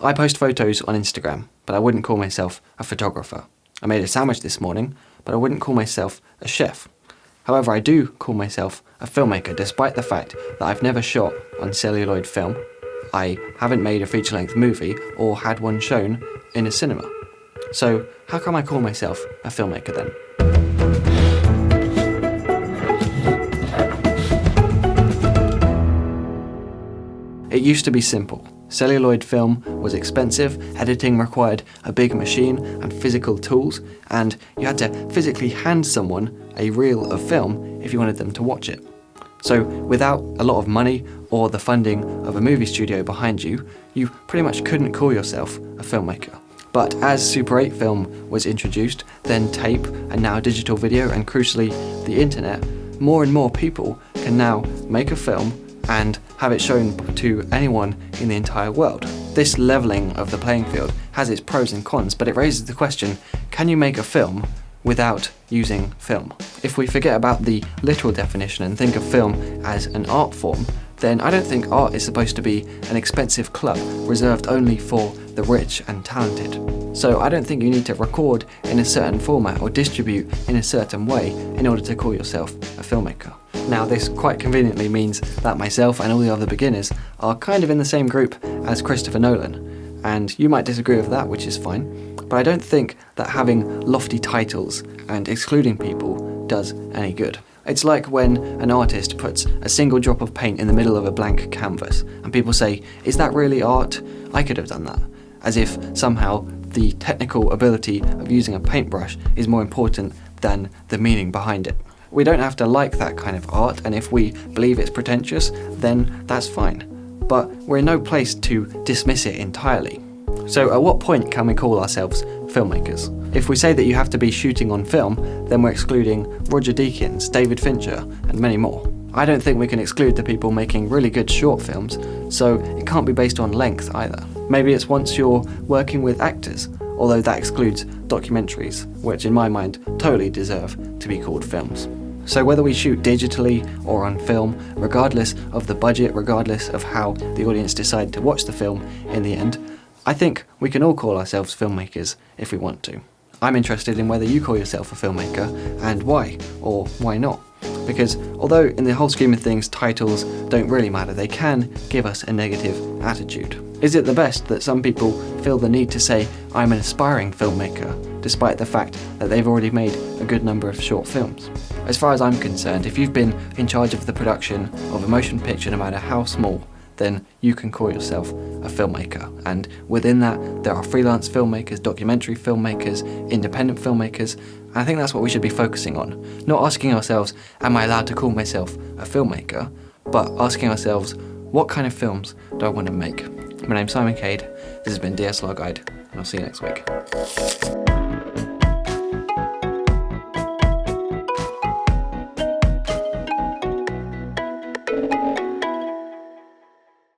I post photos on Instagram, but I wouldn't call myself a photographer. I made a sandwich this morning, but I wouldn't call myself a chef. However, I do call myself a filmmaker, despite the fact that I've never shot on celluloid film, I haven't made a feature-length movie or had one shown in a cinema. So how come I call myself a filmmaker then? It used to be simple. Celluloid film was expensive, editing required a big machine and physical tools, and you had to physically hand someone a reel of film if you wanted them to watch it. So without a lot of money or the funding of a movie studio behind you, you pretty much couldn't call yourself a filmmaker. But as Super 8 film was introduced, then tape, and now digital video, and crucially the internet, more and more people can now make a film and have it shown to anyone in the entire world. This levelling of the playing field has its pros and cons, but it raises the question, can you make a film without using film? If we forget about the literal definition and think of film as an art form, then I don't think art is supposed to be an expensive club reserved only for the rich and talented. So I don't think you need to record in a certain format or distribute in a certain way in order to call yourself a filmmaker. Now this quite conveniently means that myself and all the other beginners are kind of in the same group as Christopher Nolan, and you might disagree with that, which is fine, but I don't think that having lofty titles and excluding people does any good. It's like when an artist puts a single drop of paint in the middle of a blank canvas and people say, is that really art? I could have done that. As if somehow the technical ability of using a paintbrush is more important than the meaning behind it. We don't have to like that kind of art, and if we believe it's pretentious, then that's fine. But we're in no place to dismiss it entirely. So at what point can we call ourselves filmmakers? If we say that you have to be shooting on film, then we're excluding Roger Deakins, David Fincher, and many more. I don't think we can exclude the people making really good short films, so it can't be based on length either. Maybe it's once you're working with actors, although that excludes documentaries, which in my mind totally deserve to be called films. So whether we shoot digitally or on film, regardless of the budget, regardless of how the audience decide to watch the film in the end, I think we can all call ourselves filmmakers if we want to. I'm interested in whether you call yourself a filmmaker and why, or why not. Because although in the whole scheme of things titles don't really matter, they can give us a negative attitude. Is it the best that some people feel the need to say, I'm an aspiring filmmaker, despite the fact that they've already made a good number of short films? As far as I'm concerned, if you've been in charge of the production of a motion picture, no matter how small, then you can call yourself a filmmaker. And within that, there are freelance filmmakers, documentary filmmakers, independent filmmakers, and I think that's what we should be focusing on. Not asking ourselves, am I allowed to call myself a filmmaker? But asking ourselves, what kind of films do I want to make? My name's Simon Cade, this has been DSLR Guide, and I'll see you next week.